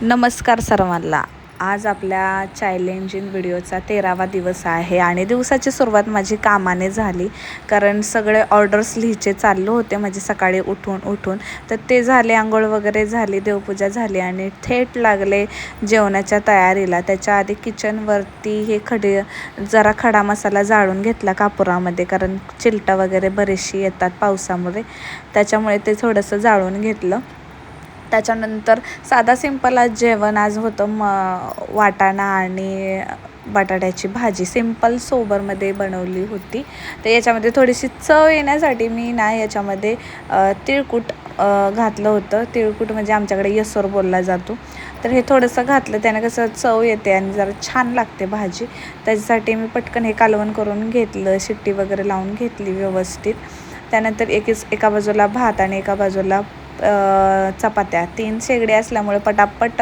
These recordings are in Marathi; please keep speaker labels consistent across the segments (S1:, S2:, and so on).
S1: नमस्कार सर्वांना. आज आपल्या चॅलेंजिंग व्हिडिओचा 13वा दिवस आहे आणि दिवसाची सुरुवात माझी कामाने झाली. कारण सगळे ऑर्डर्स लिहायचे चालू होते म्हणजे सकाळी उठून तर ते झाले. आंघोळ वगैरे झाली, देवपूजा झाली आणि थेट लागले जेवणाच्या तयारीला. त्याच्या आधी किचनवरती जरा खडा मसाला जाळून घेतला कापुरामध्ये, कारण चिलटा वगैरे बरीचशी येतात पावसामुळे, त्याच्यामुळे ते थोडंसं जाळून घेतलं. त्याच्यानंतर साधा सिंपल आज जेवण आज होतं. वाटाणा आणि बटाट्याची भाजी सिंपल सोबरमध्ये बनवली होती. तर याच्यामध्ये थोडीशी चव येण्यासाठी मी याच्यामध्ये तिळकूट घातलं होतं. तिळकूट म्हणजे आमच्याकडे यसोर बोलला जातो. तर हे थोडंसं घातलं, त्याने कसं चव येते आणि जरा छान लागते भाजी. त्याच्यासाठी मी पटकन हे कालवण करून घेतलं, शिट्टी वगैरे लावून घेतली व्यवस्थित. त्यानंतर एका बाजूला भात आणि एका बाजूला चपात्या, 3 शेगडी असल्यामुळे पटापट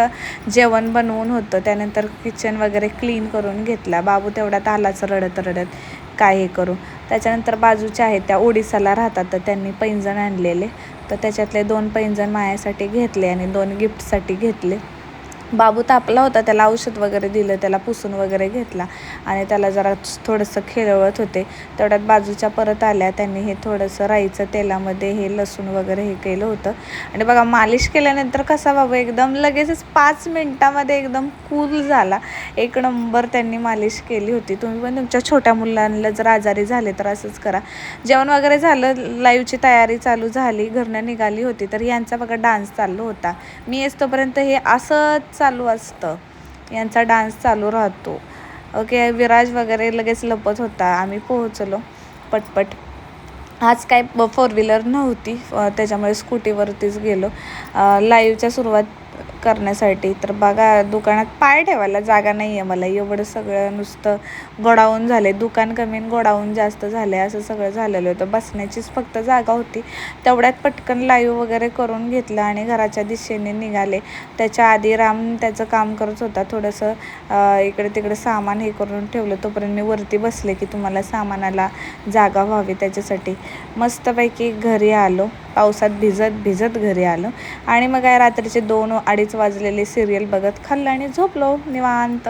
S1: जेवण बनवून होतं. त्यानंतर किचन वगैरे क्लीन करून घेतला. बाबू तेवढ्यात आलाच रडत काय हे करू. त्याच्यानंतर बाजूच्या आहेत त्या ओडिसाला राहतात, तर त्यांनी पैंजण आणलेले, तर त्याच्यातले 2 पैंजण माझ्यासाठी घेतले आणि 2 गिफ्टसाठी घेतले. बाबू तापला होता, त्याला औषध वगैरे दिलं, त्याला पुसून वगैरे घेतला आणि त्याला जरा थोडंसं खेळवत होते. तेवढ्यात बाजूच्या परत आल्या. त्यांनी हे थोडंसं राईचं तेलामध्ये हे लसूण वगैरे हे केलं होतं आणि बघा मालिश केल्यानंतर कसा बाबू एकदम लगेचच 5 मिनटामध्ये एकदम कूल झाला. एक नंबर त्यांनी मालिश केली होती. तुम्ही पण तुमच्या छोट्या मुलांना जर आजारी झाले तर असंच करा. जेवण वगैरे झालं, लाईव्हची तयारी चालू झाली, घरनं निघाली होती, तर यांचा बघा डान्स चालू होता. मी येतोपर्यंत हे असंच चालू असतं, यांचा डान्स चालू राहतो. ओके, विराज वगैरे लगेच लपत होता. आम्ही पोहोचलो पटपट. आज काय 4 व्हीलर नव्हती, त्याच्यामुळे स्कूटीवरतीच गेलो लाईव्हच्या सुरुवात करण्यासाठी. तर बघा दुकानात पाय ठेवायला जागा नाही आहे मला. एवढं सगळं नुसतं गोडाऊन झाले, दुकान कमी गोडाऊन जास्त झाले, असं सगळं झालेलं होतं. बसण्याचीच फक्त जागा होती. तेवढ्यात पटकन लाईव्ह वगैरे करून घेतलं आणि घराच्या दिशेने निघाले. त्याच्या आधी राम त्याचं काम करत होता, थोडंसं इकडे तिकडे सामान हे करून ठेवलं. तोपर्यंत मी वरती बसले की तुम्हाला सामानाला जागा व्हावी त्याच्यासाठी. मस्तपैकी घरी आलो, पावसात भिजत घरी आलो आणि मग काय रात्रीचे 2-2:30 वाजलेले सिरियल बघत खाल्लं आणि झोपलो निवांत.